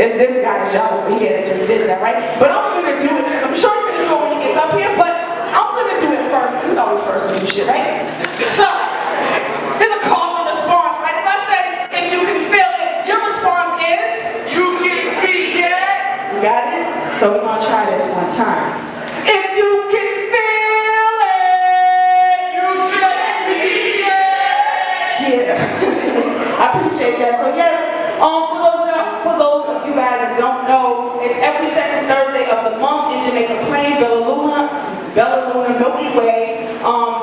It's this guy's job over here that just did that, right? But I'm gonna do it because I'm sure he's gonna do it when he gets up here, but I'm gonna do it first because he's always first to do shit, right? So, here's a call and response, right? If I say, if you can feel it, your response is, You can speak it! you got it? So we're gonna try this one time. If you can feel it, You can speak it! yeah. I appreciate that. So yes, for those of you guys that don't know, it's every second Thursday of the month in Jamaica Plain, Bella Luna, Milky Way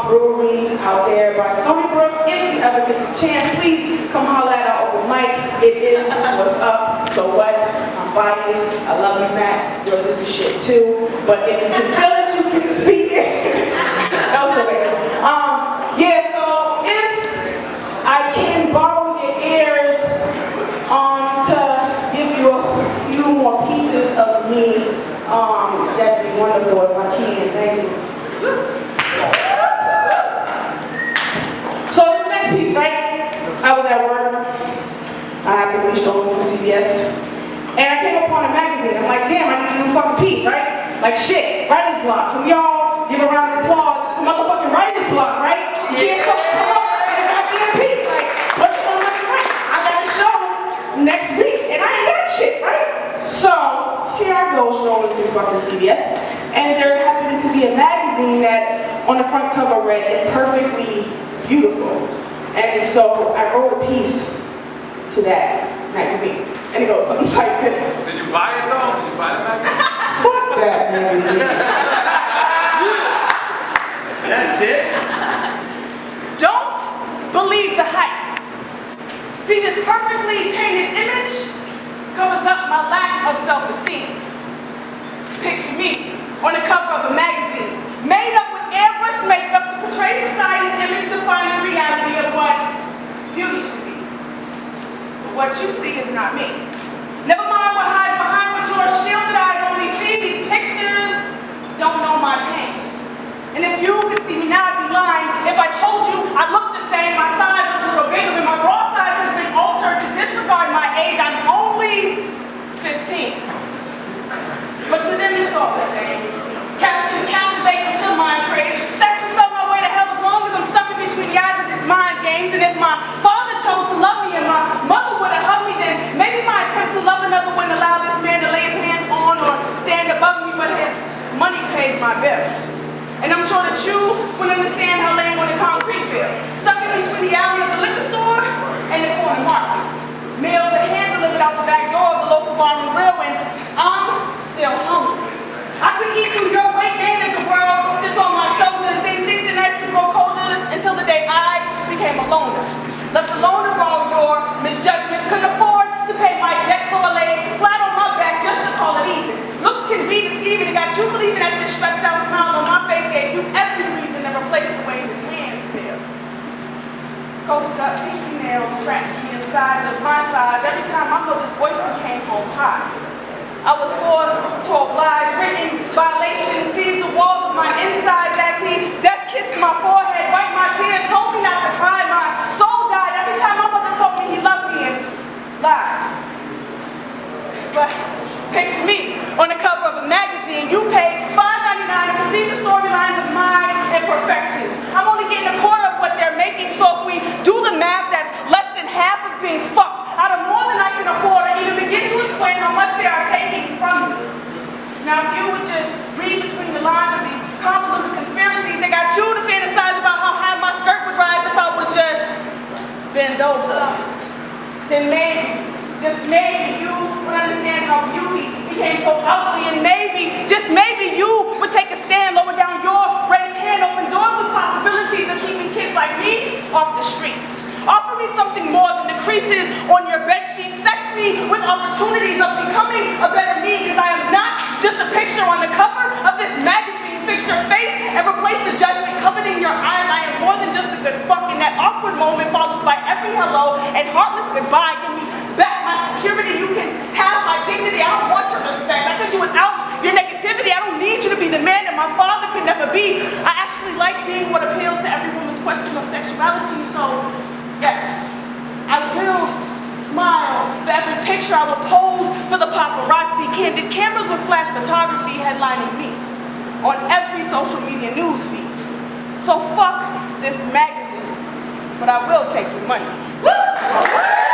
brewery out there by Stony Brook. If you ever get the chance, please come holler at our HopeNmic. It is what's up. So what? I'm biased. I love you, Matt. Yours is the shit too. But if you can feel it, you can speak it. That was hilarious. Yeah. So if I can borrow your ears to give you a few more pieces of me, that'd be wonderful if I can. Thank you. So this next piece, right? I was at work. I happened to be strolling through CBS, and I came upon a magazine. I'm like, damn, I need a new fucking piece, right? Like shit, writer's block. Can we all give a round of applause for motherfucking writer's block, right? You can't come up with a goddamn piece. Like, what's going on? I got a show next week, and I ain't got shit, right? So here I go strolling through fucking CBS, and there happened to be a magazine that on the front cover read "Imperfectly Beautiful," and so I wrote a piece to that magazine, and it goes something like this. Did you buy it though? Did you buy the magazine? Fuck that magazine. That's it? Don't believe the hype. See, this perfectly painted image covers up my lack of self-esteem. Picture me on the cover of a magazine, made up with airbrush makeup to portray society's image, define the reality of what beauty should be. But what you see is not me. Never mind what hides behind what your shielded eyes only see. These pictures don't know my pain. And if you could see me now, I'd be lying if I told you I look the same, my thighs are a little bigger, and my bra size has been altered to disregard my age. I'm only 15. But to them, it's all the same. Captions captivate with your mind craze. Sex will sell my way to hell as long as I'm stuck in between the eyes of these mind games. And if my father chose to love me and my mother would have hugged me, then maybe my attempt to love another wouldn't allow this man to lay his hands on or stand above me, but his money pays my bills. And I'm sure that you would understand how lame on the concrete feels. Stuck in between the alley of the liquor store and the corner market. Meals at hand delivered out the back door of the local bar and grill, and I'm still hungry. I could eat through your weight gain as the world sits on my shoulders. Didn't think the nights could grow colder until the day I became a loner. Left alone to borrow your misjudgments, couldn't afford to pay my debts, so I lay flat on my back just to call it even. Looks can be deceiving. It got you believing that this stretched out smile on my face gave you every reason to replace the way his hands feel. Gold up, pinky nails scratched the insides of my thighs every time my mother's boyfriend came home hot. I was forced to oblige, written violations, seized the walls of my insides as he death kissed my forehead, wiped my tears, told me not to cry. My soul died every time my mother told me he loved me and lied. But picture me on the cover of a magazine. You paid $5.99 to see the storylines of my imperfections. I'm only getting a quarter of what they're making, so if we do the math, that's less than half of being fucked out of more than I can afford, or even begin to explain how much they are taking from me. Now, if you would just read between the lines of these convoluted conspiracies, they got you to fantasize about how high my skirt would rise if I would just bend over. Then maybe, just maybe, you would understand how beauty became so ugly, and maybe, just maybe, you would take a stand, lower down your raised hand, open doors with possibilities of keeping kids like me off the streets. Offer me something more than the creases on your bedsheet. Sex me with opportunities of becoming a better me, because I am not just a picture on the cover of this magazine. Fix your face and replace the judgment covered in your eyes. I am more than just a good fuck in that awkward moment followed by every hello and heartless goodbye. Give me back my security. You can have my dignity. I don't want your respect. I can do without your negativity. I don't need you to be the man that my father could never be. I actually like being what appeals to every woman's question of sexuality, so yes, I will smile for every picture picture I would pose for the paparazzi. Candid cameras with flash photography headlining me on every social media news feed. So fuck this magazine, but I will take your money.